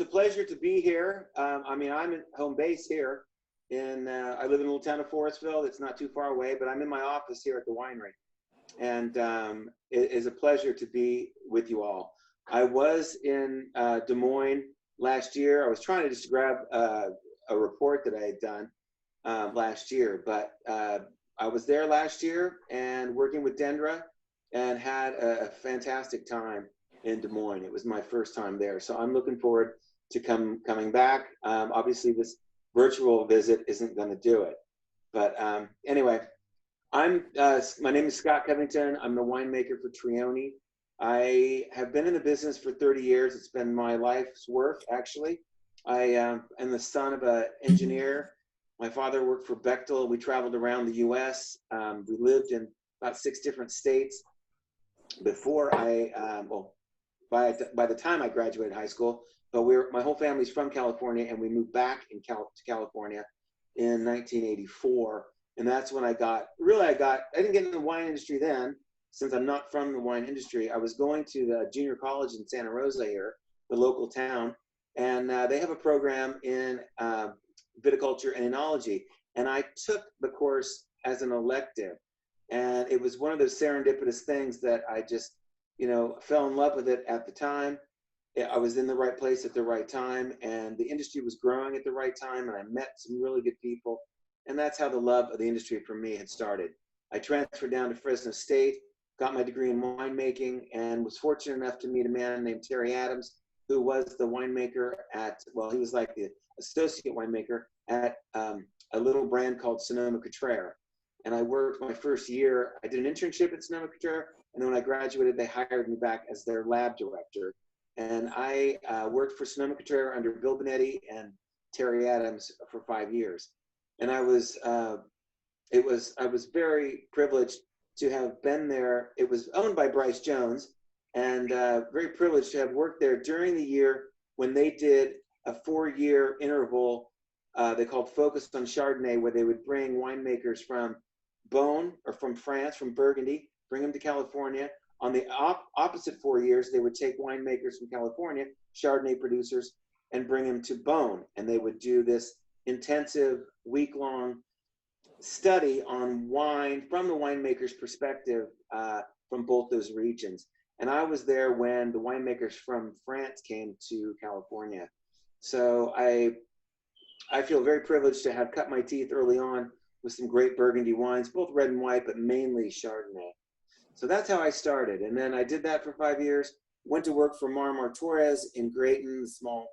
it's a pleasure to be here. I mean, I'm at home base here. I live in a little town of Forestville. It's not too far away, but I'm in my office here at the winery. And it is a pleasure to be with you all. I was in Des Moines last year. I was trying to just grab a report that I had done last year, but I was there last year and working with Dendra and had a fantastic time in Des Moines. It was my first time there. So I'm looking forward to coming back. Obviously this virtual visit isn't going to do it, but anyway, my name is Scot Covington. I'm the winemaker for Trione. I have been in the business for 30 years. It's been my life's work, actually. I am the son of an engineer. My father worked for Bechtel. We traveled around the US. We lived in about 6 different states before by the time I graduated high school, but my whole family's from California, and we moved back to California in 1984. And that's when I didn't get in the wine industry then, since I'm not from the wine industry. I was going to the junior college in Santa Rosa here, the local town, and they have a program in viticulture and enology. And I took the course as an elective. And it was one of those serendipitous things that I just, fell in love with it at the time. I was in the right place at the right time, and the industry was growing at the right time, and I met some really good people. And that's how the love of the industry for me had started. I transferred down to Fresno State, got my degree in winemaking, and was fortunate enough to meet a man named Terry Adams, who was the winemaker he was like the associate winemaker at a little brand called Sonoma. And I worked my first year. I did an internship at Sonoma, and then when I graduated, they hired me back as their lab director. And I worked for Sonoma under Bill Benetti and Terry Adams for 5 years. And I was very privileged to have been there. It was owned by Bryce Jones, and very privileged to have worked there during the year when they did a 4-year interval they called Focus on Chardonnay, where they would bring winemakers from Beaune or from France, from Burgundy, bring them to California. On the opposite 4 years, they would take winemakers from California, Chardonnay producers, and bring them to Beaune. And they would do this intensive week-long study on wine from the winemaker's perspective from both those regions. And I was there when the winemakers from France came to California. So I feel very privileged to have cut my teeth early on with some great Burgundy wines, both red and white, but mainly Chardonnay. So that's how I started. And then I did that for 5 years, went to work for Mar Torres in Grayton, small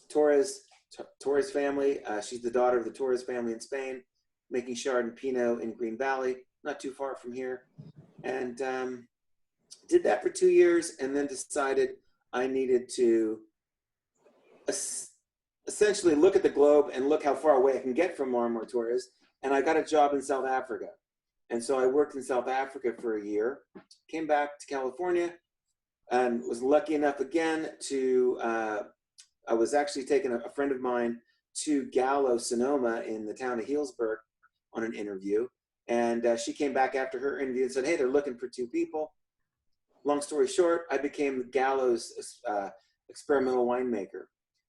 Torres family. She's the daughter of the Torres family in Spain, making Chard and Pinot in Green Valley, not too far from here. And did that for 2 years, and then decided I needed to essentially look at the globe and look how far away I can get from Mar Torres. And I got a job in South Africa. And so I worked in South Africa for a year, came back to California, and was lucky enough again to, I was actually taking a friend of mine to Gallo, Sonoma in the town of Healdsburg on an interview. And she came back after her interview and said, hey, they're looking for 2 people. Long story short, I became Gallo's experimental winemaker,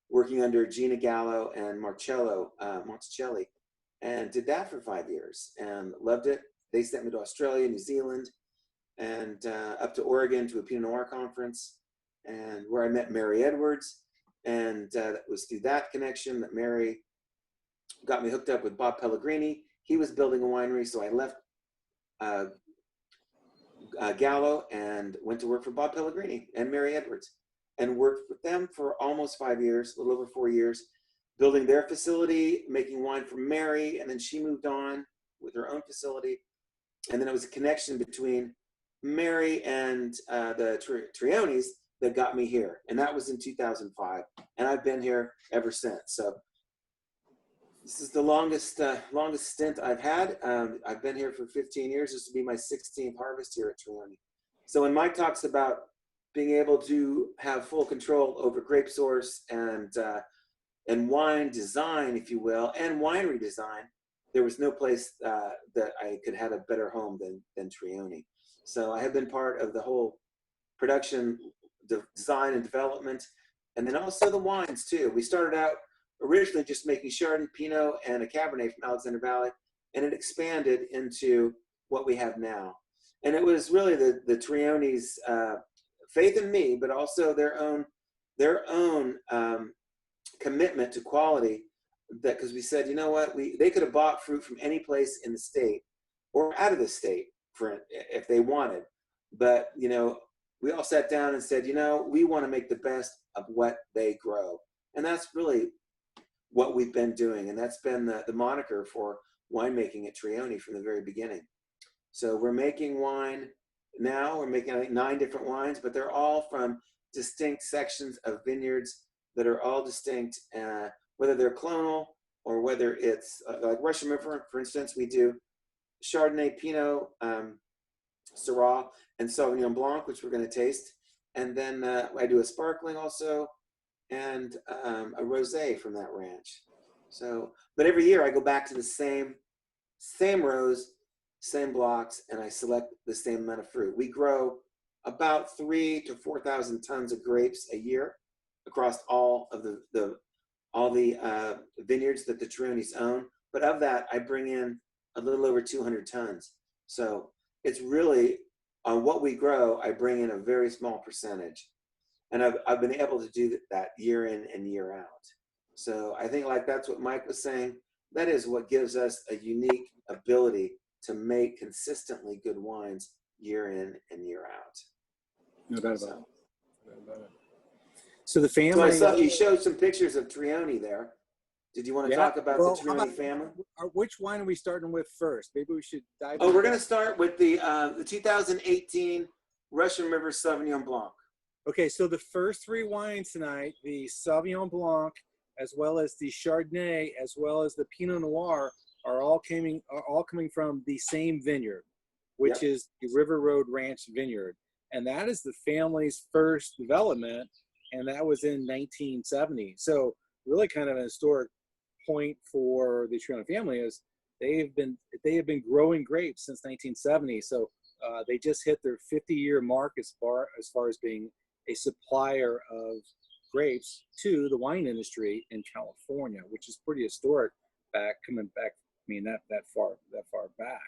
working under Gina Gallo and Marcello Monticelli, and did that for 5 years and loved it. They sent me to Australia, New Zealand, and up to Oregon to a Pinot Noir conference, and where I met Mary Edwards. And it was through that connection that Mary got me hooked up with Bob Pellegrini. He was building a winery, so I left Gallo and went to work for Bob Pellegrini and Mary Edwards, and worked with them for almost 5 years, a little over 4 years, building their facility, making wine for Mary, and then she moved on with her own facility. And then it was a connection between Mary and the Triones that got me here. And that was in 2005. And I've been here ever since. So this is the longest stint I've had. I've been here for 15 years. This will be my 16th harvest here at Trione. So when Mike talks about being able to have full control over grape source and wine design, if you will, and winery design, there was no place that I could have a better home than Trione. So I have been part of the whole production, design and development and then also the wines too. We started out originally just making Chardonnay, Pinot, and a Cabernet from Alexander Valley, and it expanded into what we have now. And it was really the Trione's faith in me, but also their own commitment to quality. That because we said, you know what, they could have bought fruit from any place in the state or out of the state for if they wanted, but you know, we all sat down and said, you know, we want to make the best of what they grow, and that's really what we've been doing, and that's been the moniker for winemaking at Trione from the very beginning. So we're making wine now. We're making, I think, 9 different wines, but they're all from distinct sections of vineyards that are all distinct, whether they're clonal or whether it's like Russian River, for instance. We do Chardonnay, Pinot, Syrah, and Sauvignon Blanc, which we're going to taste. And then I do a sparkling also, and a rosé from that ranch. So, but every year I go back to the same rows, same blocks, and I select the same amount of fruit. We grow about 3,000 to 4,000 tons of grapes a year across all of the vineyards that the Triones own. But of that, I bring in a little over 200 tons. So it's really on what we grow, I bring in a very small percentage. And I've been able to do that year in and year out. So I think like that's what Mike was saying. That is what gives us a unique ability to make consistently good wines year in and year out. No doubt about it. No doubt about it. So the family. So I saw you showed some pictures of Trione there. Did you want to talk about the Trione family? Which wine are we starting with first? Maybe we should dive. Oh, we're going to start with the 2018 Russian River Sauvignon Blanc. Okay, so the first 3 wines tonight, the Sauvignon Blanc, as well as the Chardonnay, as well as the Pinot Noir, are all coming from the same vineyard, which is the River Road Ranch Vineyard. And that is the family's first development, and that was in 1970. So really kind of an historic point for the Trione family is they have been growing grapes since 1970. So they just hit their 50-year mark as far as being a supplier of grapes to the wine industry in California, which is pretty historic coming back. I mean, that far back.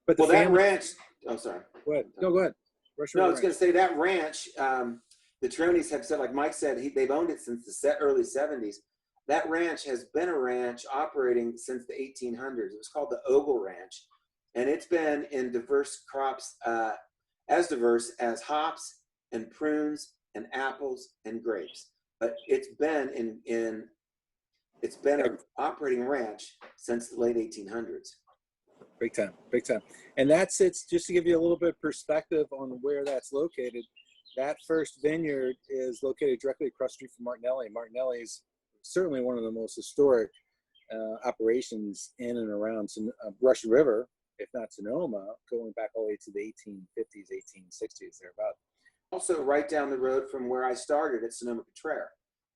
But the that ranch. Oh, sorry. Go ahead. No, go ahead. I was going to say that ranch. The Triones have said, like Mike said, they've owned it since the early 70s. That ranch has been a ranch operating since the 1800s. It was called the Ogle Ranch, and it's been in diverse crops, as diverse as hops and prunes and apples and grapes. But it's been an operating ranch since the late 1800s. Big time. And that's just to give you a little bit of perspective on where that's located. That first vineyard is located directly across the street from Martinelli. Martinelli is certainly one of the most historic operations in and around Russian River, if not Sonoma, going back all the way to the 1850s, 1860s, thereabouts. Also right down the road from where I started at Sonoma-Cutrer.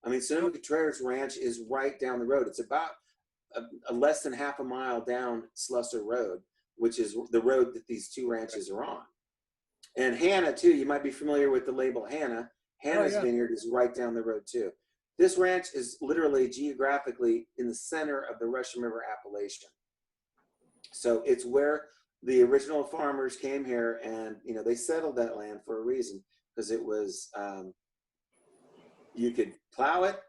I mean, Sonoma-Cutrer's ranch is right down the road. It's about less than half a mile down Slusser Road, which is the road that these 2 ranches are on. And Hannah, too, you might be familiar with the label Hannah. Hannah's vineyard is right down the road, too. This ranch is literally geographically in the center of the Russian River appellation. So it's where the original farmers came here, and they settled that land for a reason, because it was you could plow it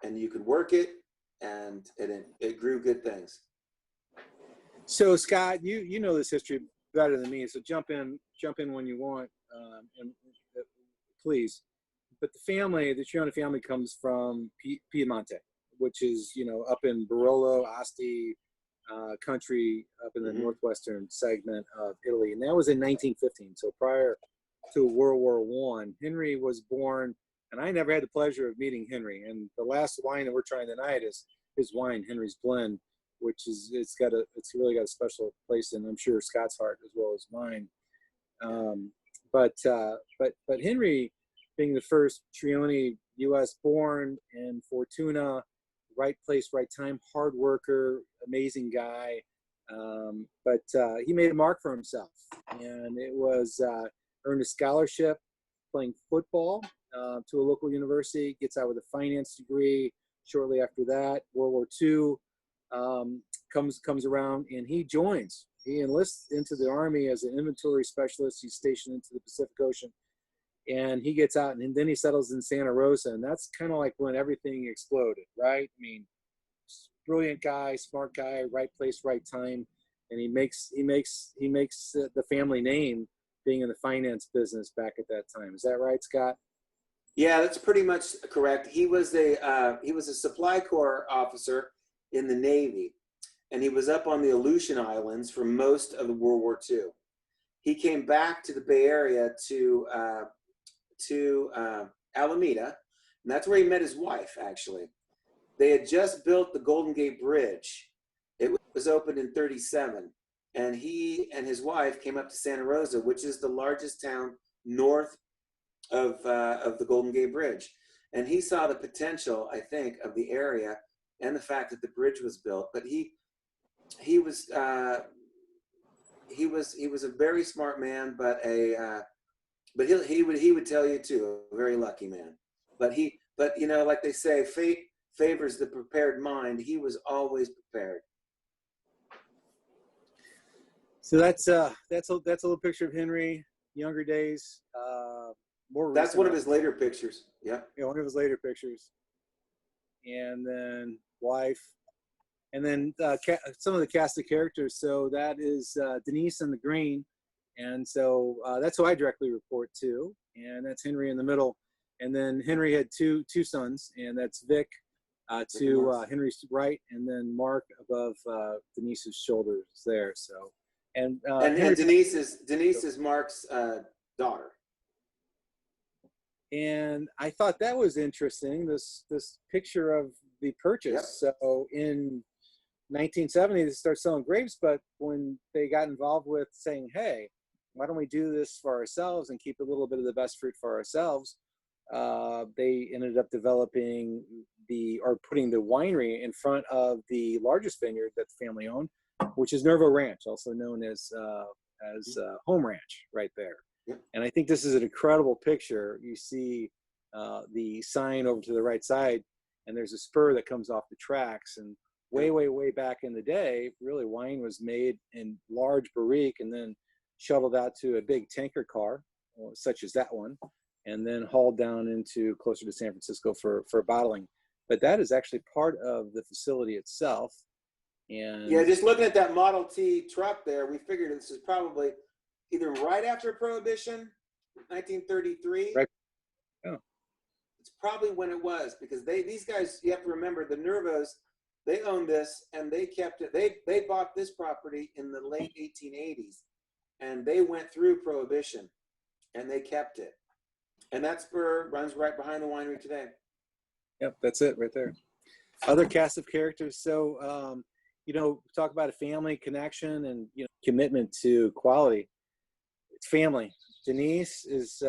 and you could work it, and it grew good things. So Scott, you know this history better than me, so jump in when you want, please. But the Trione family comes from Piemonte, which is up in Barolo, Asti country, up in the northwestern segment of Italy, and that was in 1915. So prior to World War I, Henry was born, and I never had the pleasure of meeting Henry. And the last wine that we're trying tonight is his wine, Henry's Blend, which is it's really got a special place in, I'm sure, Scott's heart as well as mine. But Henry, being the first Trione U.S. born in Fortuna, right place, right time, hard worker, amazing guy. But he made a mark for himself, and it was earned a scholarship playing football to a local university, gets out with a finance degree. Shortly after that, World War II comes around, and he joins. He enlists into the Army as an inventory specialist. He's stationed into the Pacific Ocean, and he gets out, and then he settles in Santa Rosa, and that's kind of like when everything exploded, right? I mean, brilliant guy, smart guy, right place, right time, and he makes the family name being in the finance business back at that time. Is that right, Scott? Yeah, that's pretty much correct. He was a supply corps officer in the Navy, and he was up on the Aleutian Islands for most of the World War II. He came back to the Bay Area to Alameda, and that's where he met his wife, actually. They had just built the Golden Gate Bridge. It was opened in 1937, and he and his wife came up to Santa Rosa, which is the largest town north of the Golden Gate Bridge. And he saw the potential, I think, of the area and the fact that the bridge was built. But he was a very smart man, but he would tell you too, a very lucky man. But you know, like they say, fate favors the prepared mind. He was always prepared. So that's a little picture of Henry, younger days. That's one of his later pictures. Yeah. Yeah, one of his later pictures. And then wife, and then some of the cast of characters. So that is Denise in the green, and so that's who I directly report to, and that's Henry in the middle. And then Henry had two sons, and that's Vic to Henry's right, and then Mark above Denise's shoulders there. So, and Denise is Mark's daughter. And I thought that was interesting, this picture of the purchase. Yep. So in 1970, they started selling grapes, but when they got involved with saying, hey, why don't we do this for ourselves and keep a little bit of the best fruit for ourselves, they ended up developing putting the winery in front of the largest vineyard that the family owned, which is Nervo Ranch, also known as Home Ranch, right there. Yep. And I think this is an incredible picture. You see the sign over to the right side, and there's a spur that comes off the tracks. And way back in the day, really wine was made in large barrique and then shuttled out to a big tanker car, such as that one, and then hauled down into closer to San Francisco for bottling. But that is actually part of the facility itself. And yeah, just looking at that Model T truck there, we figured this is probably either right after Prohibition, 1933. Right. Oh. It's probably when it was, because these guys, you have to remember, the Nervos, they owned this and they kept it. They bought this property in the late 1880s, and they went through Prohibition and they kept it. And that spur runs right behind the winery today. Yep, that's it right there. Other cast of characters. So, talk about a family connection and, commitment to quality. It's family. Denise is,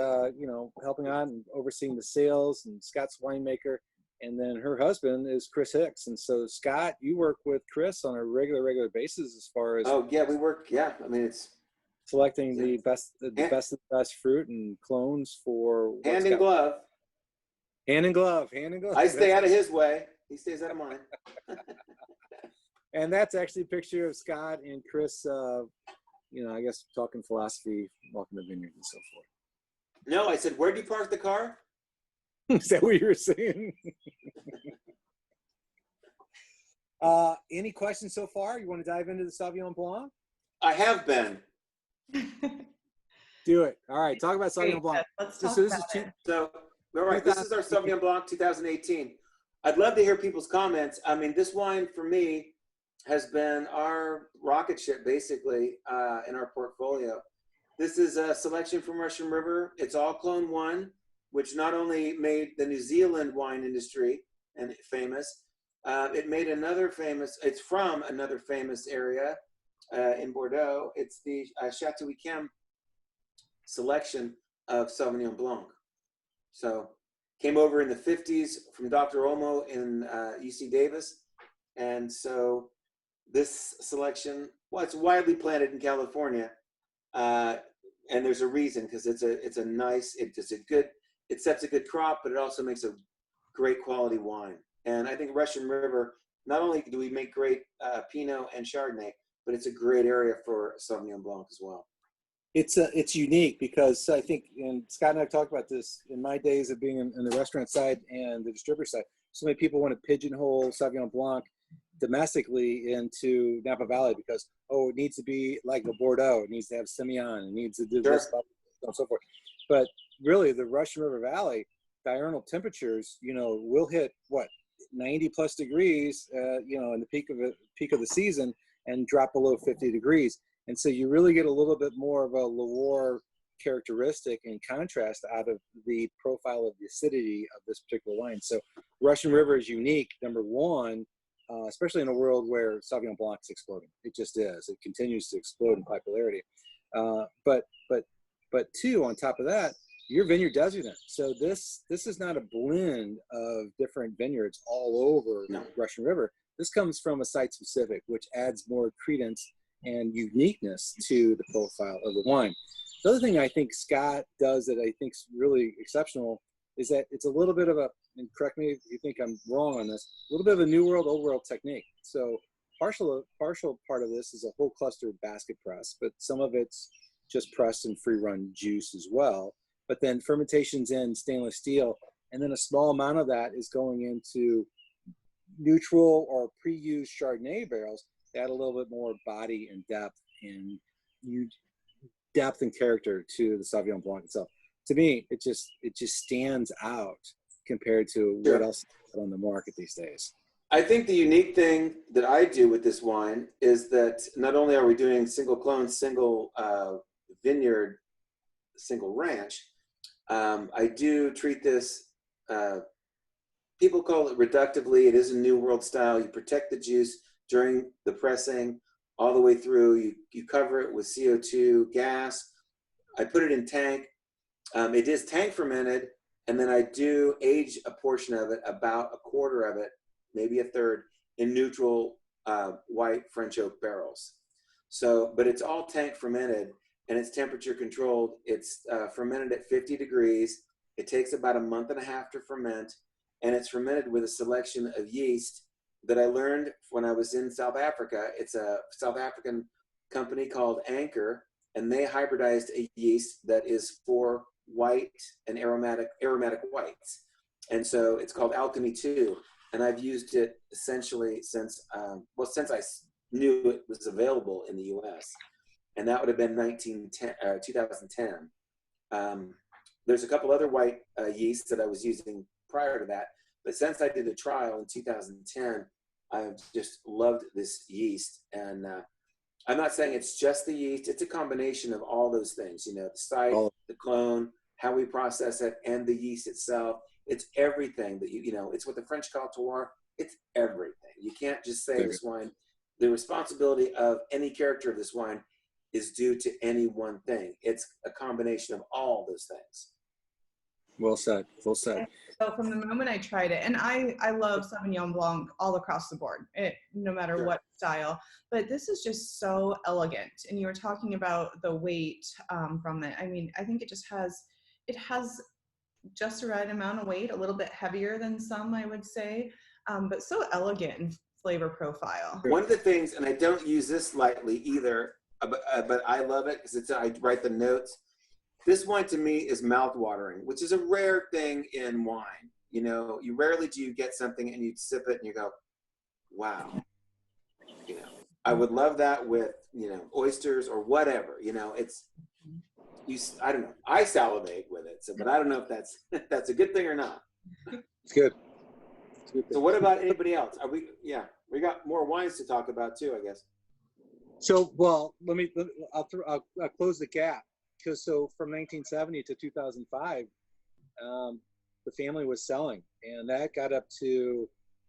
helping out and overseeing the sales, and Scott's winemaker. And then her husband is Chris Hicks. And so, Scott, you work with Chris on a regular basis as far as. Oh, yeah, we work. Yeah. I mean, it's selecting the best of the best fruit and clones for hand in glove. Hand in glove. I stay out of his way. He stays out of mine. And that's actually a picture of Scott and Chris, I guess talking philosophy, walking the vineyard and so forth. No, I said, where do you park the car? Is that what you were saying? Any questions so far? You want to dive into the Sauvignon Blanc? I have been. Do it. All right. Talk about Sauvignon Blanc. Let's talk about it. So, all right, this is our Sauvignon Blanc 2018. I'd love to hear people's comments. I mean, this wine for me has been our rocket ship, basically, in our portfolio. This is a selection from Russian River. It's all Clone 1, which not only made the New Zealand wine industry and famous, it made it's from another famous area in Bordeaux. It's the Chateau Yquem selection of Sauvignon Blanc. So came over in the 50s from Dr. Olmo in UC Davis. And so this selection, well, it's widely planted in California. And there's a reason, because it's a good, it sets a good crop, but it also makes a great quality wine. And I think Russian River, not only do we make great Pinot and Chardonnay, but it's a great area for Sauvignon Blanc as well. It's unique because I think, and Scott and I have talked about this in my days of being in the restaurant side and the distributor side. So many people want to pigeonhole Sauvignon Blanc domestically into Napa Valley because, oh, it needs to be like a Bordeaux, it needs to have Semillon, it needs to do this, and so forth. But really, the Russian River Valley diurnal temperatures, will hit 90 plus degrees, in the peak of the season, and drop below 50 degrees. And so you really get a little bit more of a Loire characteristic and contrast out of the profile of the acidity of this particular wine. So Russian River is unique, number one, especially in a world where Sauvignon Blanc is exploding. It just is. It continues to explode in popularity. But two, on top of that, you're vineyard designated. So this is not a blend of different vineyards all over Russian River. This comes from a site specific, which adds more credence and uniqueness to the profile of the wine. The other thing I think Scott does that I think is really exceptional is that it's a little bit of a, and correct me if you think I'm wrong on this, a little bit of a new world, old world technique. So partial part of this is a whole cluster basket press, but some of it's just pressed and free run juice as well. But then fermentation's in stainless steel, and then a small amount of that is going into neutral or pre-used Chardonnay barrels to add a little bit more body and depth and character to the Sauvignon Blanc itself. To me, it just stands out compared to what else is on the market these days. I think the unique thing that I do with this wine is that not only are we doing single clone, single vineyard, single ranch, I do treat this, people call it reductively. It is a New World style. You protect the juice during the pressing all the way through. You cover it with CO2 gas. I put it in tank. It is tank fermented, and then I do age a portion of it, about a quarter of it, maybe a third, in neutral white French oak barrels. So, but it's all tank fermented, and it's temperature controlled. It's fermented at 50 degrees. It takes about a month and a half to ferment, and it's fermented with a selection of yeast that I learned when I was in South Africa. It's a South African company called Anchor, and they hybridized a yeast that is for white and aromatic whites. And so it's called Alchemy 2. And I've used it essentially since I knew it was available in the US. And that would have been 2010. There's a couple other white yeasts that I was using prior to that. But since I did a trial in 2010, I've just loved this yeast. And I'm not saying it's just the yeast. It's a combination of all those things, the site, the clone, how we process it, and the yeast itself. It's everything that it's what the French call terroir. It's everything. You can't just say this wine, the responsibility of any character of this wine is due to any one thing. It's a combination of all those things. Well said. Well said. So from the moment I tried it, and I love Sauvignon Blanc all across the board, no matter what style, but this is just so elegant. And you were talking about the weight from it. I mean, I think it has just the right amount of weight, a little bit heavier than some, I would say, but so elegant in flavor profile. One of the things, and I don't use this lightly either, but I love it because I write the notes. This wine to me is mouth-watering, which is a rare thing in wine. You rarely do you get something and you sip it and you go, wow. I would love that with, oysters or whatever. I don't know. I salivate with it, but I don't know if that's a good thing or not. It's good. So what about anybody else? We got more wines to talk about too, I guess. So, well, I'll close the gap. Because from 1970 to 2005, the family was selling, and that got up to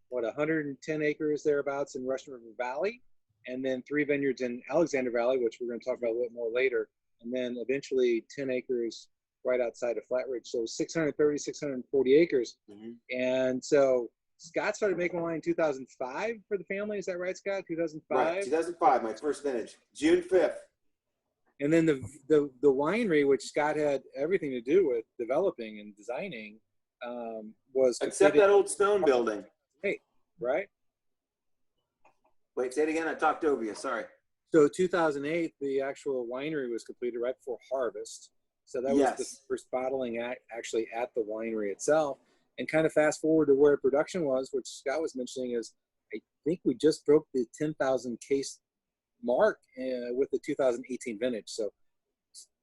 110 acres thereabouts in Russian River Valley, and then 3 vineyards in Alexander Valley, which we're going to talk about a little more later, and then eventually 10 acres right outside of Flatridge. So 640 acres. Mm-hmm. And so Scott started making wine in 2005 for the family. Is that right, Scott? 2005? Right, 2005, my first vintage, June 5th. And then the winery, which Scott had everything to do with developing and designing, was Except that old stone building. Hey, right? Wait, say it again. I talked over you. Sorry. So 2008, the actual winery was completed right before harvest. So that was the first bottling actually at the winery itself. And kind of fast forward to where production was, which Scott was mentioning, is I think we just broke the 10,000 case mark with the 2018 vintage. So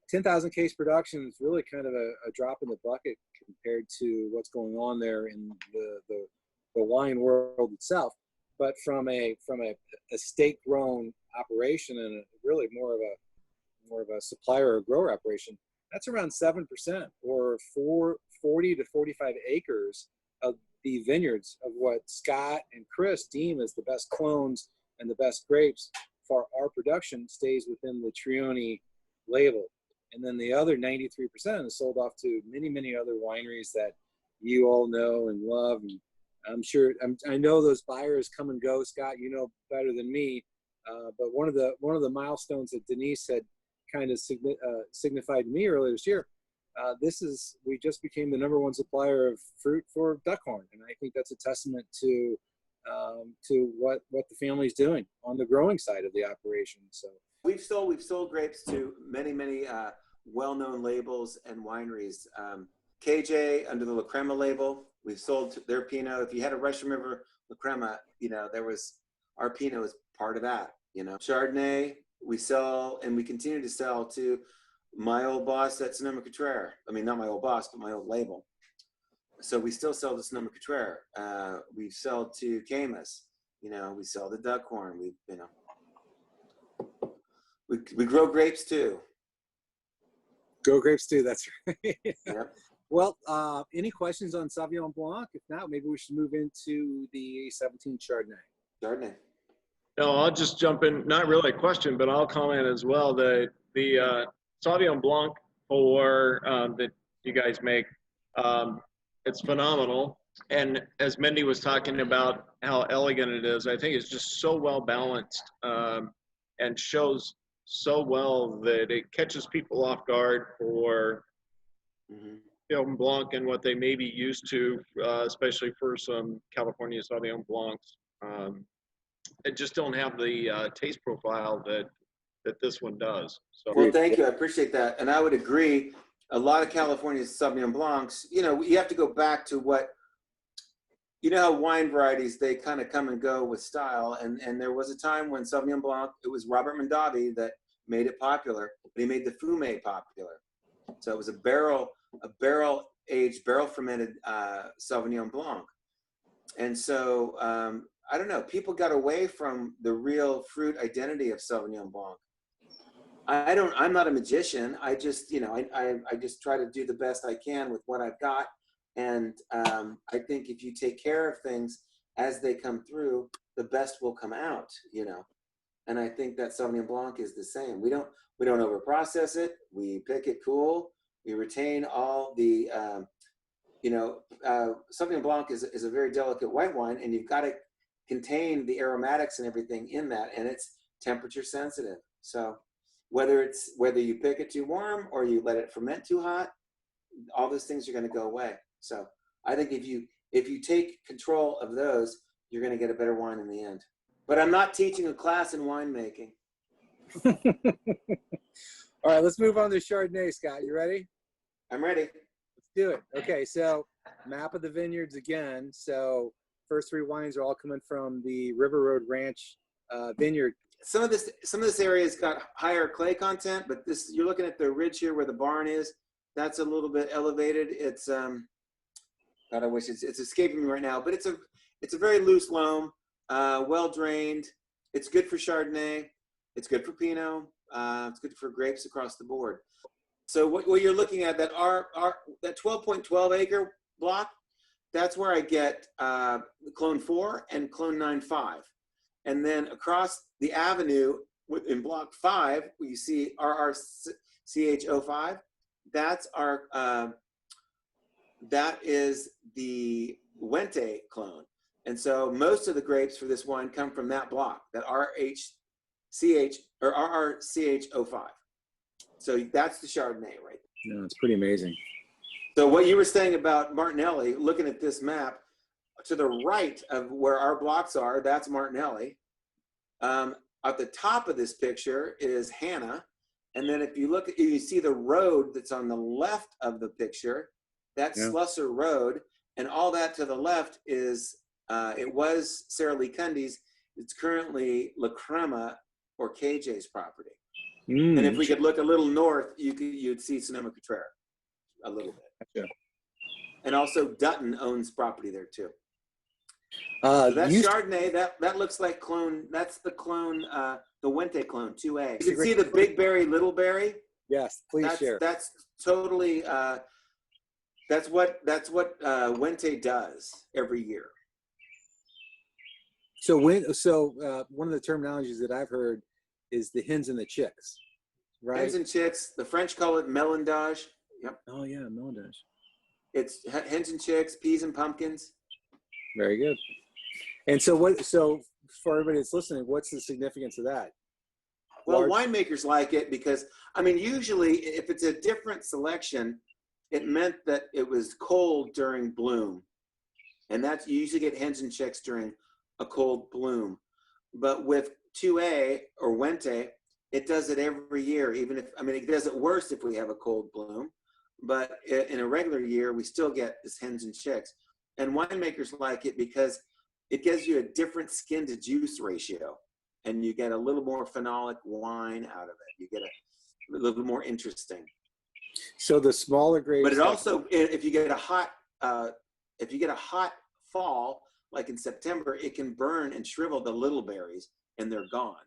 10,000 case production is really kind of a drop in the bucket compared to what's going on there in the wine world itself. But from a estate grown operation and really more of a supplier or grower operation, that's around 7% or 40 to 45 acres of the vineyards of what Scott and Chris deem as the best clones and the best grapes for our production stays within the Trione label. And then the other 93% is sold off to many, many other wineries that you all know and love. And I'm sure, I know those buyers come and go, Scott, you know better than me. But one of the milestones that Denise had kind of signified to me earlier this year, we just became the #1 supplier of fruit for Duckhorn. And I think that's a testament to what the family's doing on the growing side of the operation. So we've sold grapes to many well-known labels and wineries. KJ under the La Crema label, we've sold their Pinot. If you had a Russian River La Crema, you know, our Pinot was part of that. You know, Chardonnay we sell and we continue to sell to my old boss at Sonoma-Cutrer. I mean, not my old boss, but my old label. So we still sell to Sonoma-Cutrer. We sell to Camus. You know, we sell the Duckhorn. We grow grapes too. Grow grapes too. That's right. Yep. Well, any questions on Sauvignon Blanc? If not, maybe we should move into the 17 Chardonnay. Chardonnay. No, I'll just jump in. Not really a question, but I'll comment as well. The Sauvignon Blanc that you guys make, it's phenomenal. And as Mindy was talking about how elegant it is, I think it's just so well balanced and shows so well that it catches people off guard for Sauvignon Blanc and what they may be used to, especially for some California Sauvignon Blancs. It just don't have the taste profile that this one does. So. Well, thank you. I appreciate that. And I would agree. A lot of California Sauvignon Blancs, you know, you have to go back to you know how wine varieties, they kind of come and go with style. And there was a time when Sauvignon Blanc, it was Robert Mondavi that made it popular, but he made the Fumé popular. So it was a barrel-aged, barrel-fermented Sauvignon Blanc. And so, I don't know, people got away from the real fruit identity of Sauvignon Blanc. I'm not a magician. I just, you know, I just try to do the best I can with what I've got. And I think if you take care of things as they come through, the best will come out, you know. And I think that Sauvignon Blanc is the same. We don't overprocess it. We pick it cool. We retain all the, Sauvignon Blanc is a very delicate white wine, and you've got to contain the aromatics and everything in that, and it's temperature sensitive. So whether you pick it too warm or you let it ferment too hot, all those things are going to go away. So I think if you take control of those, you're going to get a better wine in the end. But I'm not teaching a class in winemaking. All right, let's move on to Chardonnay, Scott. You ready? I'm ready. Let's do it. Okay, so map of the vineyards again. So first 3 wines are all coming from the River Road Ranch vineyard. Some of this area has got higher clay content, but you're looking at the ridge here where the barn is. That's a little bit elevated. It's God, I wish it's escaping me right now, but it's a very loose loam, well drained. It's good for Chardonnay. It's good for Pinot. It's good for grapes across the board. So what you're looking at, that 12.12 acre block, that's where I get clone 4 and clone 9.5. And then across the avenue in block 5, where you see RRCH05, that's that is the Wente clone. And so most of the grapes for this wine come from that block, that RRCH05. So that's the Chardonnay right there. No, it's pretty amazing. So what you were saying about Martinelli, looking at this map, to the right of where our blocks are, that's Martinelli. At the top of this picture is Hannah. And then if you look, you see the road that's on the left of the picture, that's Slusser Road. And all that to the left is, it was Sarah Lee Cundy's. It's currently La Crema or KJ's property. And if we could look a little north, you'd see Sonoma-Cutrer a little bit. Gotcha. And also Dutton owns property there too. So that's Chardonnay. That looks like clone. That's the clone, the Wente clone 2A. You can see the big berry, little berry. Yes, please share. That's totally. That's what Wente does every year. So one of the terminologies that I've heard is the hens and the chicks, right? Hens and chicks. The French call it mélandage. Yep. Oh yeah, mélandage. It's hens and chicks, peas and pumpkins. Very good. And so for everybody that's listening, what's the significance of that? Well, winemakers like it because, I mean, usually if it's a different selection, it meant that it was cold during bloom. And that's, you usually get hens and chicks during a cold bloom. But with 2A or Wente, it does it every year, even if, I mean, it does it worse if we have a cold bloom. But in a regular year, we still get this hens and chicks. And winemakers like it because it gives you a different skin to juice ratio. And you get a little more phenolic wine out of it. You get a little more interesting. So the smaller grapes. But it also, if you get a hot fall, like in September, it can burn and shrivel the little berries and they're gone.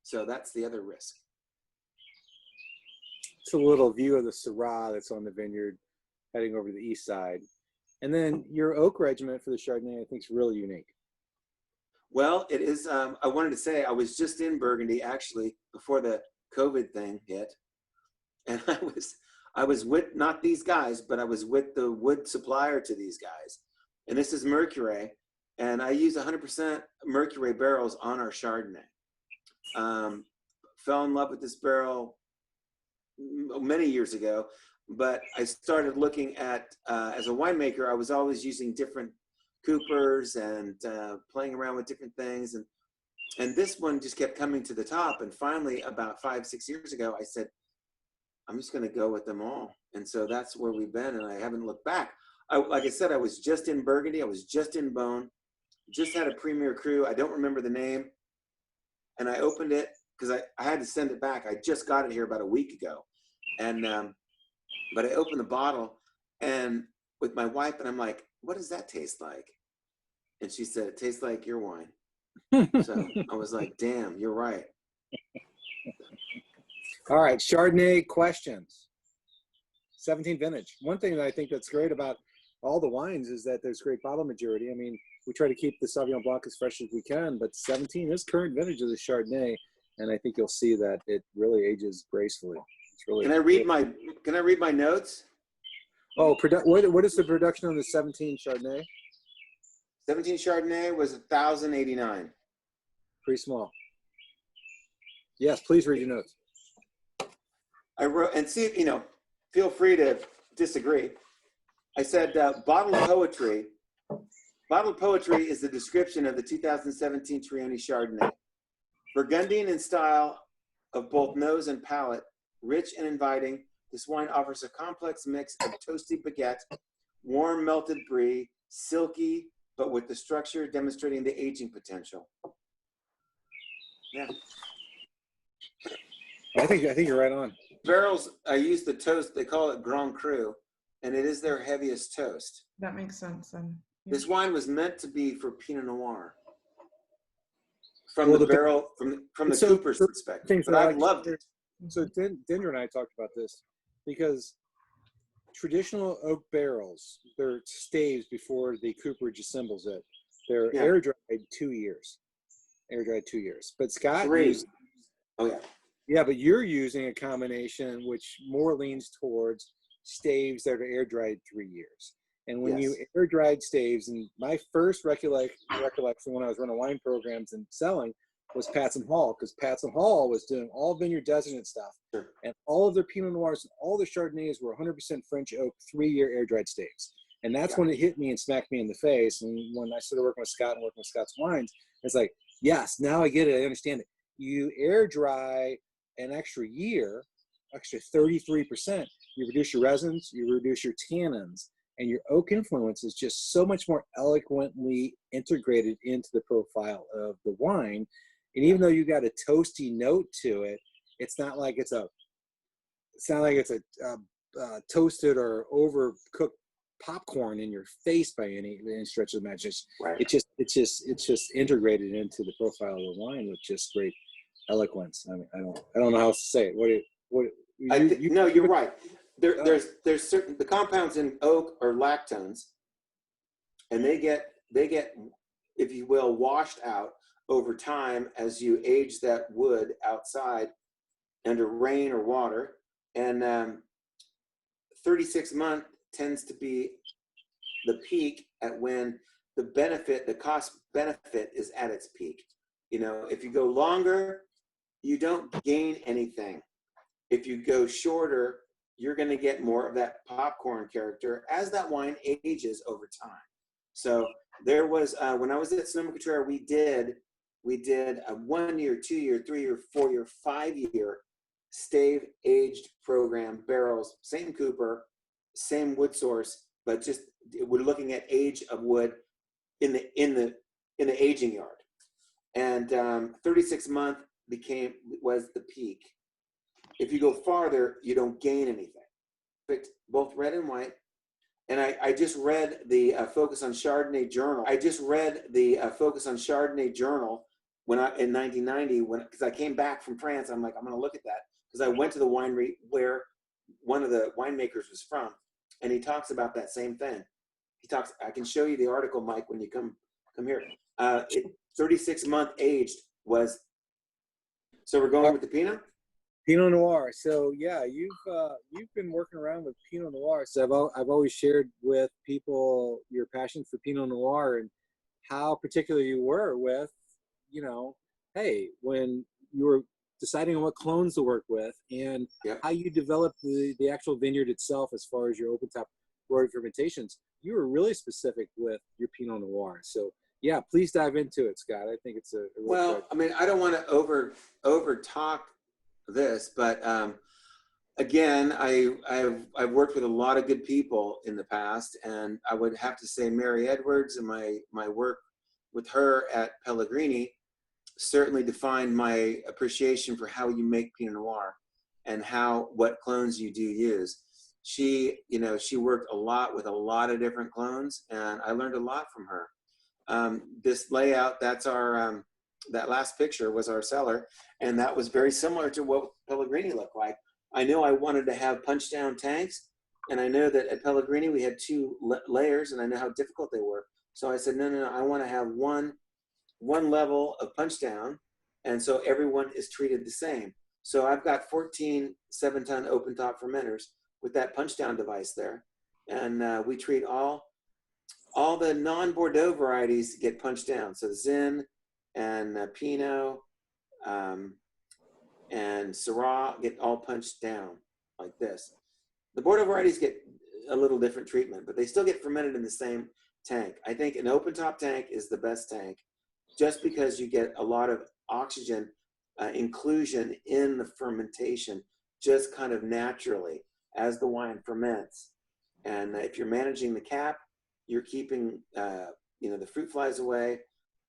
So that's the other risk. It's a little view of the Syrah that's on the vineyard heading over to the east side. And then your oak regimen for the Chardonnay, I think, is really unique. Well, it is. I wanted to say I was just in Burgundy actually before the COVID thing hit, and I was with not these guys, but I was with the wood supplier to these guys, and this is Mercury, and I use 100% Mercury barrels on our Chardonnay. Fell in love with this barrel many years ago, but I started looking at as a winemaker, I was always using different coopers and playing around with different things, and this one just kept coming to the top. And finally, about 5-6 years ago, I said, I'm just going to go with them all. And so that's where we've been, and I haven't looked back. Like I said, I was just in Burgundy, I was just in Beaune, just had a premier cru. I don't remember the name, and I opened it because I had to send it back. I just got it here about a week ago, and but I opened the bottle and with my wife, and I'm like, what does that taste like? And she said, it tastes like your wine. So I was like, damn, you're right. All right, Chardonnay questions. 17 vintage. One thing that I think that's great about all the wines is that there's great bottle maturity. I mean, we try to keep the Sauvignon Blanc as fresh as we can, but 17 is current vintage of the Chardonnay, and I think you'll see that it really ages gracefully. It's really. Can I read my notes? Oh, what is the production on the 17 Chardonnay? 17 Chardonnay was 1,089. Pretty small. Yes, please read your notes. I wrote, and see, feel free to disagree. I said, bottled poetry. Bottled poetry is the description of the 2017 Trione Chardonnay. Burgundian in style of both nose and palate, rich and inviting, this wine offers a complex mix of toasty baguette, warm melted brie, silky, but with the structure demonstrating the aging potential. Yeah. I think you're right on. Barrels, I use the toast, they call it Grand Cru, and it is their heaviest toast. That makes sense. Yeah. This wine was meant to be for Pinot Noir. From the barrel, from the cooper's perspective, but I've loved it. So Dinder and I talked about this because traditional oak barrels, they're staves before the cooperage assembles it. They're air dried 2 years. Air dried 2 years. But Scott 3. Yeah, but you're using a combination which more leans towards staves that are air dried 3 years. And when you air dried staves, and my first recollection when I was running wine programs and selling was Patson Hall, because Patson Hall was doing all vineyard designate stuff. Sure. And all of their Pinot Noirs and all their Chardonnays were 100% French oak, 3-year air-dried staves. And that's when it hit me and smacked me in the face. And when I started working with Scott and working with Scott's wines, it's like, yes, now I get it. I understand it. You air dry an extra year, extra 33%. You reduce your resins, you reduce your tannins, and your oak influence is just so much more eloquently integrated into the profile of the wine. And even though you got a toasty note to it, it's not like it's a toasted or overcooked popcorn in your face by any stretch of the imagination. Right. It's just integrated into the profile of the wine with just great eloquence. I mean, I don't know how else to say it. No, you're right. There's certain, the compounds in oak are lactones, and they get, if you will, washed out over time as you age that wood outside under rain or water. And 36 month tends to be the peak at when the cost benefit is at its peak. You know, if you go longer, you don't gain anything. If you go shorter, you're going to get more of that popcorn character as that wine ages over time. So there was, when I was at Sonoma, we did a 1 year, 2 year, 3 year, 4 year, 5 year stave aged program, barrels, same cooper, same wood source, but just we're looking at age of wood in the aging yard. And 36 month was the peak. If you go farther, you don't gain anything. Picked both red and white. And I just read the Focus on Chardonnay journal. When in 1990, because I came back from France. I'm like, I'm going to look at that, because I went to the winery where one of the winemakers was from, and he talks about that same thing. I can show you the article, Mike, when you come here. 36 month aged was. So we're going with the Pinot. Pinot Noir. So yeah, you've been working around with Pinot Noir. So I've always shared with people your passion for Pinot Noir and how particular you were with, you know, hey, when you were deciding on what clones to work with and how you developed the actual vineyard itself as far as your open top road fermentations, you were really specific with your Pinot Noir. So yeah, please dive into it, Scott. I think it's a well, I mean, I don't want to over talk this, but again, I've worked with a lot of good people in the past, and I would have to say Mary Edwards and my work with her at Pellegrini certainly defined my appreciation for how you make Pinot Noir and what clones you do use. She worked a lot with a lot of different clones, and I learned a lot from her. This layout, that's our that last picture was our cellar, and that was very similar to what Pellegrini looked like. I knew I wanted to have punch down tanks, and I know that at Pellegrini we had 2 layers, and I know how difficult they were. So I said, no, I want to have one level of punch down, and so everyone is treated the same. So I've got 14 7-ton open top fermenters with that punch down device there, and we treat all the non-Bordeaux varieties get punched down. So Zin and Pinot and Syrah get all punched down like this. The Bordeaux varieties get a little different treatment, but they still get fermented in the same tank. I think an open top tank is the best tank, just because you get a lot of oxygen inclusion in the fermentation, just kind of naturally as the wine ferments. And if you're managing the cap, you're keeping the fruit flies away,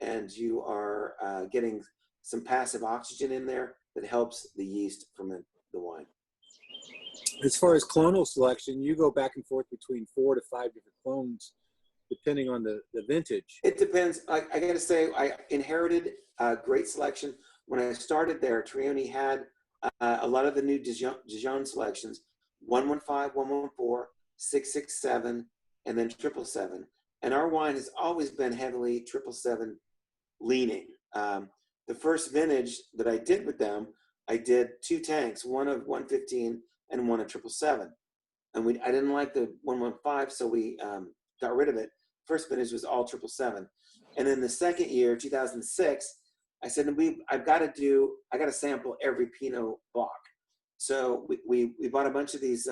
and you are getting some passive oxygen in there that helps the yeast ferment the wine. As far as clonal selection, you go back and forth between 4 to 5 different clones, depending on the vintage. It depends. I got to say, I inherited a great selection. When I started there, Trione had a lot of the new Dijon selections, 115, 114, 667, and then 777. And our wine has always been heavily 777 leaning. The first vintage that I did with them, I did 2 tanks, one of 115 and one of 777. And I didn't like the 115, so we got rid of it. First vintage was all 777. And then the second year, 2006, I said, I got to sample every Pinot block. So we bought a bunch of these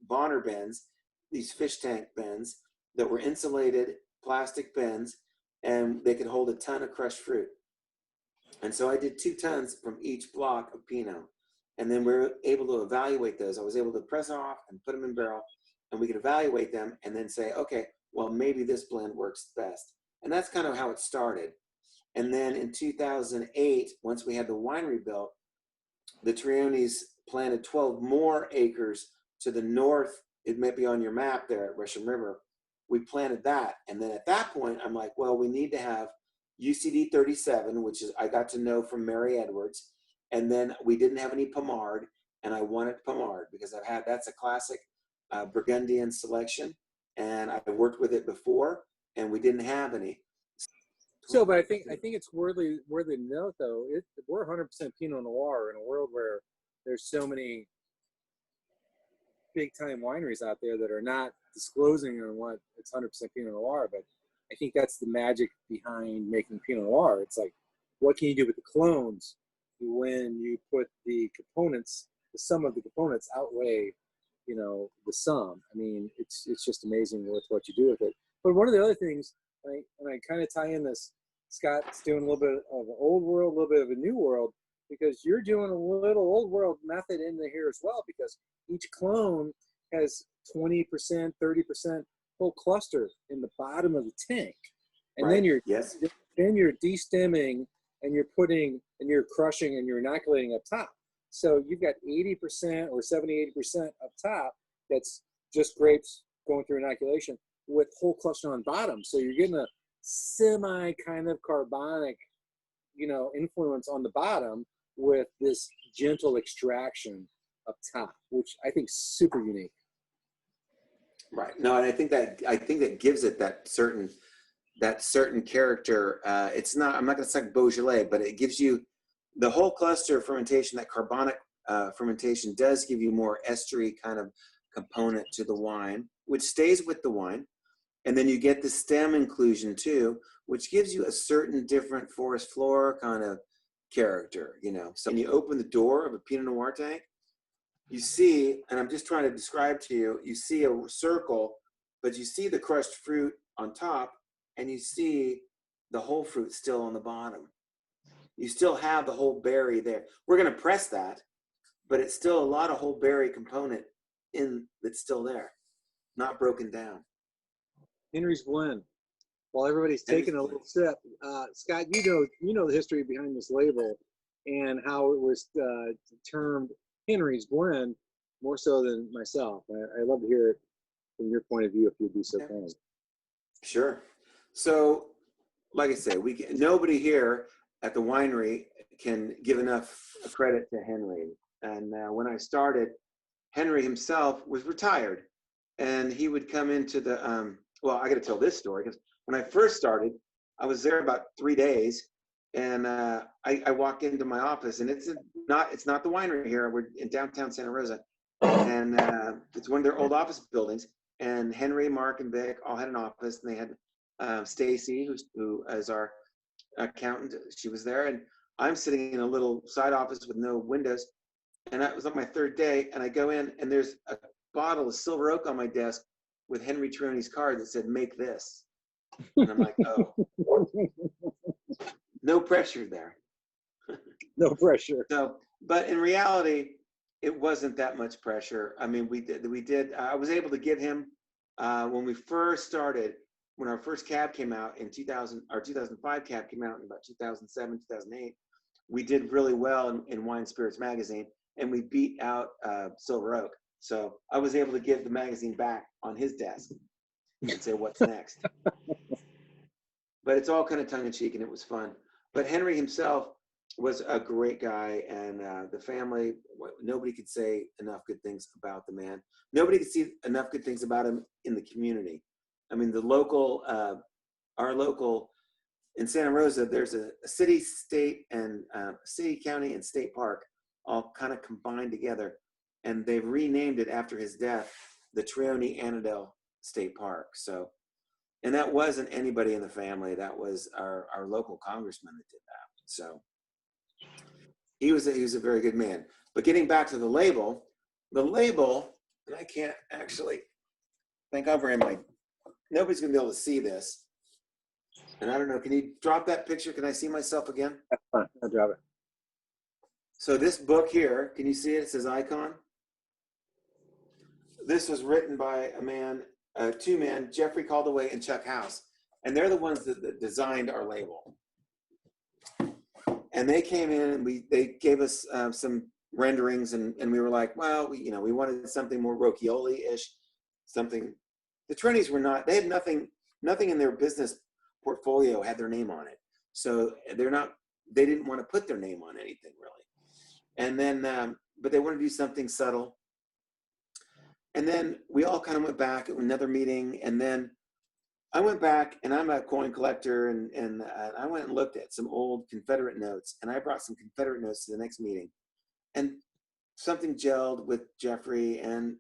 Bonner bins, these fish tank bins that were insulated plastic bins, and they could hold a ton of crushed fruit. And so I did 2 tons from each block of Pinot. And then we were able to evaluate those. I was able to press off and put them in barrel, and we could evaluate them and then say, okay, well, maybe this blend works best. And that's kind of how it started. And then in 2008, once we had the winery built, the Triones planted 12 more acres to the north. It might be on your map there at Russian River. We planted that. And then at that point, I'm like, well, we need to have UCD 37, which is I got to know from Mary Edwards. And then we didn't have any Pommard, and I wanted Pommard because that's a classic Burgundian selection, and I've worked with it before, and we didn't have any. So, but I think it's worthy to note though. We're 100% Pinot Noir in a world where there's so many big time wineries out there that are not disclosing on what it's 100% Pinot Noir. But I think that's the magic behind making Pinot Noir. It's like, what can you do with the clones when you put the components, the sum of the components outweigh, the sum. I mean, it's just amazing with what you do with it. But one of the other things, and I kind of tie in this, Scott's doing a little bit of an old world, a little bit of a new world, because you're doing a little old world method in here as well, because each clone has 20%, 30% whole cluster in the bottom of the tank. And right. then you're destemming, and you're crushing, and you're inoculating up top. So you've got 80% or 70, 80% up top that's just grapes going through inoculation with whole cluster on bottom. So you're getting a semi kind of carbonic, influence on the bottom with this gentle extraction up top, which I think is super unique. Right. No, and I think that gives it that certain character. It's not, I'm not going to say Beaujolais, but it gives you the whole cluster fermentation. That carbonic fermentation does give you more estery kind of component to the wine, which stays with the wine. And then you get the stem inclusion too, which gives you a certain different forest flora kind of character, So when you open the door of a Pinot Noir tank, you see, and I'm just trying to describe to you, you see a circle, but you see the crushed fruit on top, and you see the whole fruit still on the bottom. You still have the whole berry there. We're going to press that, but it's still a lot of whole berry component that's still there, not broken down. Henry's blend. While everybody's taking a little sip, Scott, you know the history behind this label and how it was termed Henry's blend more so than myself. I love to hear it from your point of view, if you'd be so kind. Sure. So, like I say, nobody here at the winery can give enough credit to Henry. And when I started, Henry himself was retired, and he would come into the I got to tell this story, because when I first started, I was there about 3 days, and I walked into my office, and it's not the winery here. We're in downtown Santa Rosa, and it's one of their old office buildings. And Henry, Mark, and Vic all had an office, and they had Stacy, who is our accountant. She was there, and I'm sitting in a little side office with no windows. And that was on my 3rd day, and I go in, and there's a bottle of Silver Oak on my desk with Henry Trione's card that said, "Make this." And I'm like, oh, no pressure there. No pressure. So, but in reality, it wasn't that much pressure. I mean, we did, I was able to give him, when we first started, when our first cab came out in 2000, our 2005 cab came out in about 2007, 2008, we did really well in Wine Spirits magazine, and we beat out Silver Oak. So I was able to give the magazine back on his desk and say, what's next? But it's all kind of tongue in cheek, and it was fun. But Henry himself was a great guy, and the family, nobody could say enough good things about the man. Nobody could see enough good things about him in the community. I mean, our local, in Santa Rosa, there's a city, state, and city, county, and state park all kind of combined together. And they've renamed it after his death, the Trione Annandale State Park. So, and that wasn't anybody in the family. That was our local congressman that did that. So He was a very good man. But getting back to the label, and I can't actually think over in my, nobody's gonna be able to see this. And I don't know, can you drop that picture? Can I see myself again? That's fine. I'll drop it. So this book here, can you see it? It says Icon. This was written by two men, Jeffrey Caldaway and Chuck House. And they're the ones that designed our label. And they came in and they gave us some renderings, and we were like, well, we wanted something more Rocchioli-ish, something. The Trinities were not, they had nothing in their business portfolio had their name on it. So they didn't want to put their name on anything really. And then, but they wanted to do something subtle. And then we all kind of went back to another meeting, and then I went back, and I'm a coin collector, and I went and looked at some old Confederate notes, and I brought some Confederate notes to the next meeting, and something gelled with Jeffrey and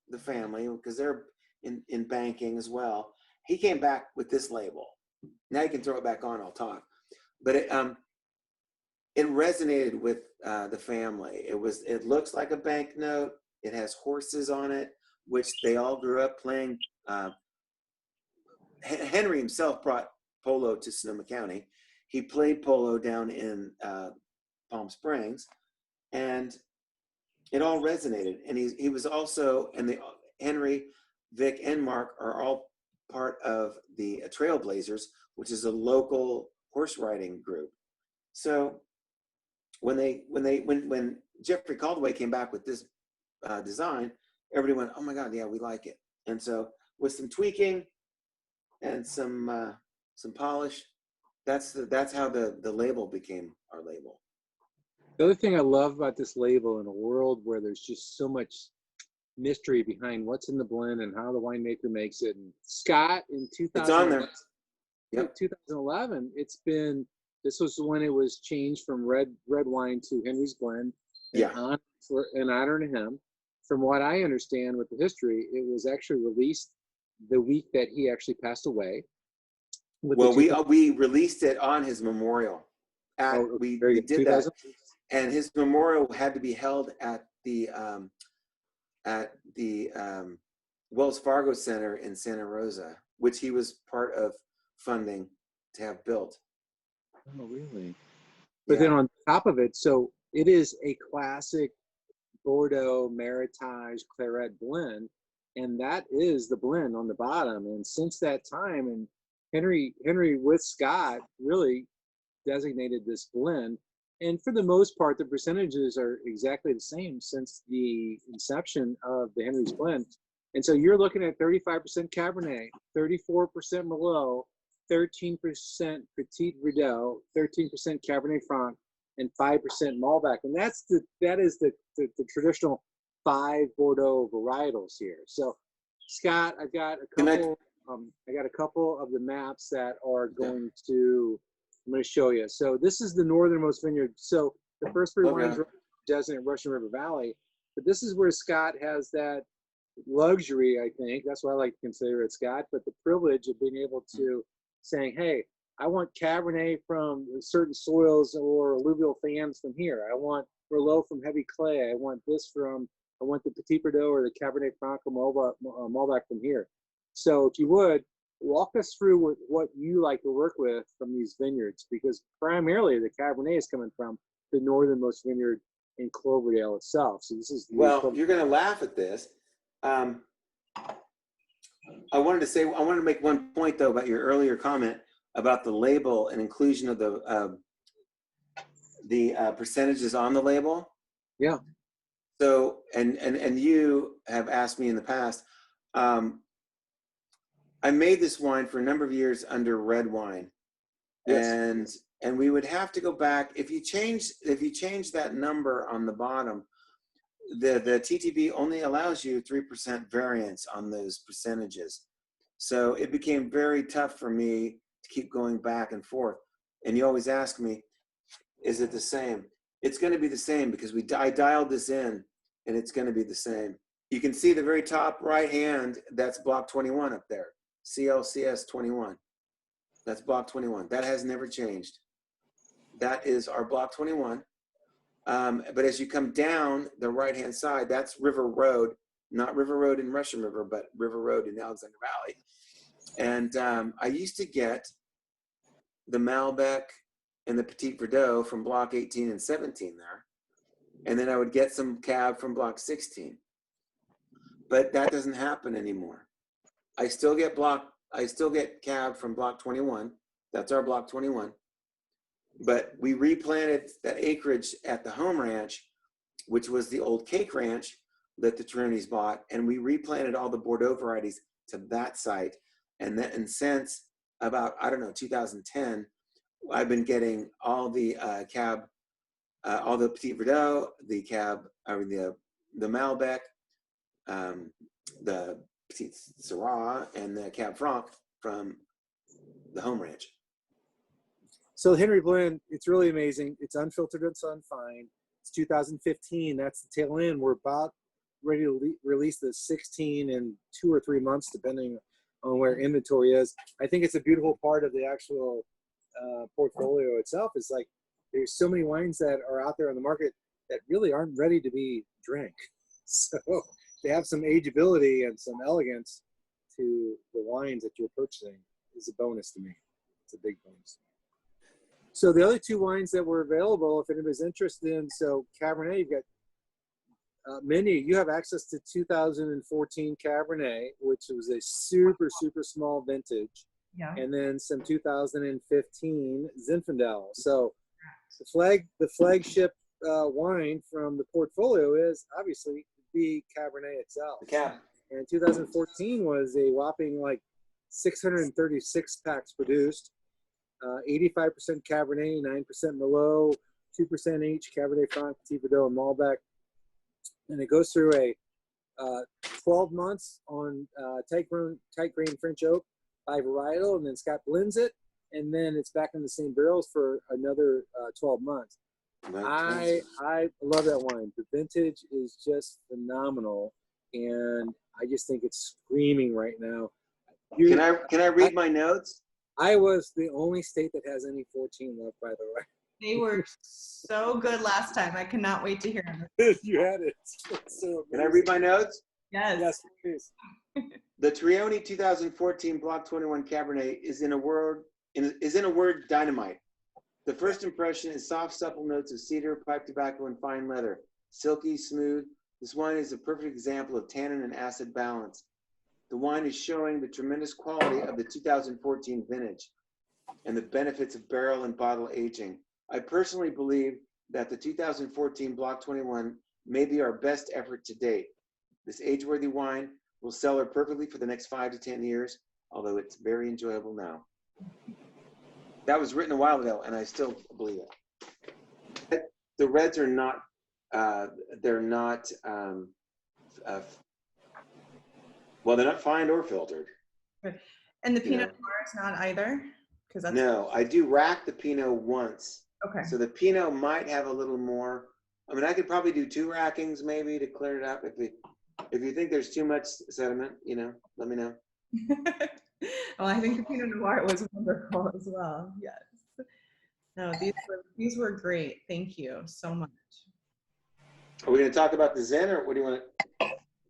the family because they're in banking as well. He came back with this label. Now you can throw it back on. I'll talk, but it resonated with the family. It looks like a banknote. It has horses on it, which they all grew up playing. Henry himself brought polo to Sonoma County. He played polo down in Palm Springs, and it all resonated. And he was also, and Henry, Vic, and Mark are all part of the Trailblazers, which is a local horse riding group. So when Jeffrey Caldaway came back with this design, everybody went, "Oh my God, yeah, we like it." And so with some tweaking and some polish, that's how the label became our label. The other thing I love about this label, in a world where there's just so much mystery behind what's in the blend and how the winemaker makes it. And Scott in 2011, It's on there. Yep. 2011, this was when it was changed from red wine to Henry's blend. Yeah. In honor to him. From what I understand with the history, it was actually released the week that he actually passed away. Well, we released it on his memorial. We did that, and his memorial had to be held at the Wells Fargo Center in Santa Rosa, which he was part of funding to have built. Oh, really? But then on top of it, so it is a classic Bordeaux Meritage Claret blend, and that is the blend on the bottom. And since that time, and Henry with Scott really designated this blend, and for the most part, the percentages are exactly the same since the inception of the Henry's blend. And so you're looking at 35% Cabernet, 34% Merlot, 13% Petit Verdot, 13% Cabernet Franc, and 5% Malbec. And that is the traditional 5 Bordeaux varietals here. So Scott, I've got a couple of the maps that are going to, I'm going to show you. So this is the northernmost vineyard. So the first 3 wines are Desert and Russian River Valley, but this is where Scott has that luxury, I think. That's why I like to consider it Scott, but the privilege of being able to saying, hey, I want Cabernet from certain soils or alluvial fans from here. I want Merlot from heavy clay. I want the Petit Verdot or the Cabernet Franc or Malbec from here. So if you would, walk us through what you like to work with from these vineyards, because primarily the Cabernet is coming from the northernmost vineyard in Cloverdale itself. So this is you're going to laugh at this. I wanted to make one point though about your earlier comment about the label and inclusion of the percentages on the label. Yeah. So and you have asked me in the past. I made this wine for a number of years under red wine, and we would have to go back if you change that number on the bottom. The TTB only allows you 3% variance on those percentages, so it became very tough for me to keep going back and forth. And you always ask me, "Is it the same?" It's going to be the same because I dialed this in, and it's going to be the same. You can see the very top right hand. That's block 21 up there. CLCS 21. That's block 21. That has never changed. that is our Block 21. But as you come down the right-hand side, that's River Road, not River Road in Russian River, but River Road in Alexander Valley. And I used to get the Malbec and the Petit Verdot from Block 18 and 17 there. And then I would get some Cab from Block 16. But that doesn't happen anymore. I still get Cab from Block 21. That's our Block 21. But we replanted that acreage at the home ranch, which was the old Cake Ranch that the Triones bought, and we replanted all the Bordeaux varieties to that site. And since about, I don't know, 2010, I've been getting all the Cab, all the Petit Verdot, the Cab, the Malbec, the Petit Syrah, and the Cab Franc from the home ranch. So Henry Blend, it's really amazing. It's unfiltered, it's unfined. It's 2015. That's the tail end. We're about ready to release the 16 in 2 or 3 months, depending on where inventory is. I think it's a beautiful part of the actual portfolio itself. Is like there's so many wines that are out there on the market that really aren't ready to be drank. So they have some ageability and some elegance to the wines that you're purchasing is a bonus to me. It's a big bonus. So the other 2 wines that were available, if anybody's interested in, so Cabernet, you've got many. You have access to 2014 Cabernet, which was a super, super small vintage. Yeah. And then some 2015 Zinfandel. So the flagship wine from the portfolio is obviously the Cabernet itself. The Cab. And 2014 was a whopping like 636 packs produced. 85% Cabernet, 9% Merlot, 2% each Cabernet Franc, Petit Verdot, and Malbec. And it goes through a 12 months on tight grain French oak by varietal, and then Scott blends it, and then it's back in the same barrels for another 12 months. I love that wine. The vintage is just phenomenal, and I just think it's screaming right now. Can I read my notes? I was the only state that has any 14 left, by the way. They were so good last time. I cannot wait to hear them. You had it. So Can I read my notes? Yes. Yes, please. The Trione 2014 Block 21 Cabernet is in a word dynamite. The first impression is soft, supple notes of cedar, pipe tobacco, and fine leather. Silky, smooth. This wine is a perfect example of tannin and acid balance. The wine is showing the tremendous quality of the 2014 vintage and the benefits of barrel and bottle aging. I personally believe that the 2014 Block 21 may be our best effort to date. This age-worthy wine will sell her perfectly for the next 5 to 10 years, although it's very enjoyable now. That was written a while ago, and I still believe it. The reds are not, they're not fined or filtered. And the Pinot Noir is not either? No, I do rack the Pinot once. Okay. So the Pinot might have a little more. I mean, I could probably do 2 rackings maybe to clear it up. If you think there's too much sediment, let me know. Well, I think the Pinot Noir was wonderful as well. Yes. No, these were great. Thank you so much. Are we going to talk about the Zen, or what do you want to?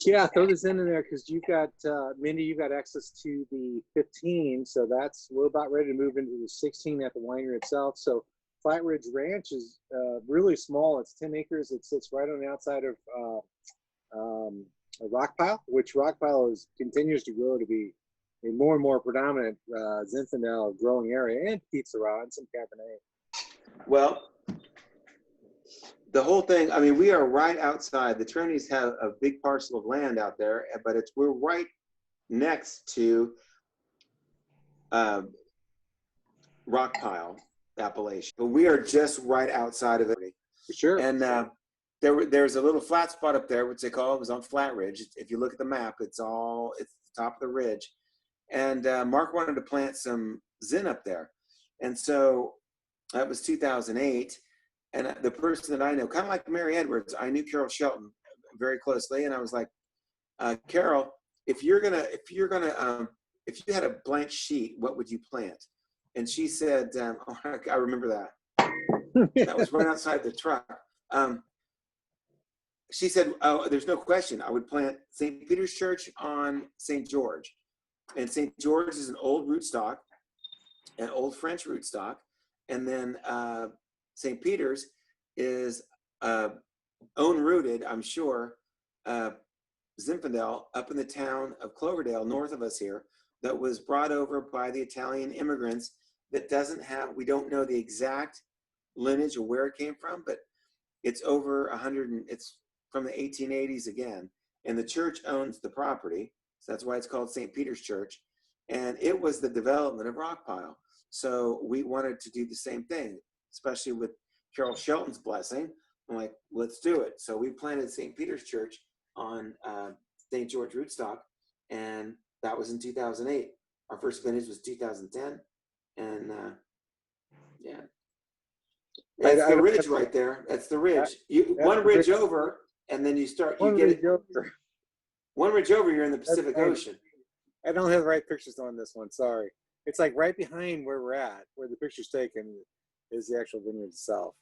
Yeah, throw this in there because you've got, Mindy, you've got access to the 15. So we're about ready to move into the 16 at the winery itself. So Flat Ridge Ranch is really small. It's 10 acres. It sits right on the outside of Rockpile, which Rockpile continues to grow to be a more and more predominant Zinfandel growing area, and Petit Syrah and some Cabernet. Well, the whole thing, I mean, we are right outside. The Triones have a big parcel of land out there, but we're right next to Rockpile, Appalachia. But we are just right outside of it. For sure. And there's a little flat spot up there, which they call it was on Flat Ridge. If you look at the map, it's the top of the ridge. And Mark wanted to plant some Zin up there. And so that was 2008. And the person that I know, kind of like Mary Edwards, I knew Carol Shelton very closely. And I was like, Carol, if you had a blank sheet, what would you plant? And she said, I remember that. That was right outside the truck. She said, oh, there's no question. I would plant St. Peter's Church on St. George. And St. George is an old rootstock, an old French rootstock. And then St. Peter's is own rooted, I'm sure, Zinfandel up in the town of Cloverdale, north of us here, that was brought over by the Italian immigrants that doesn't have, we don't know the exact lineage or where it came from, but it's over 100, it's from the 1880s again. And the church owns the property. So that's why it's called St. Peter's Church. And it was the development of Rockpile. So we wanted to do the same thing, especially with Carol Shelton's blessing. I'm like, let's do it. So we planted St. Peter's Church on St. George rootstock, and that was in 2008. Our first vintage was 2010, and yeah, that's the ridge right there. That's the ridge. One ridge over, and then you start. You get it. One ridge over, you're in the Pacific Ocean. I don't have the right pictures on this one. Sorry. It's like right behind where we're at, where the picture's taken, is the actual vineyard itself.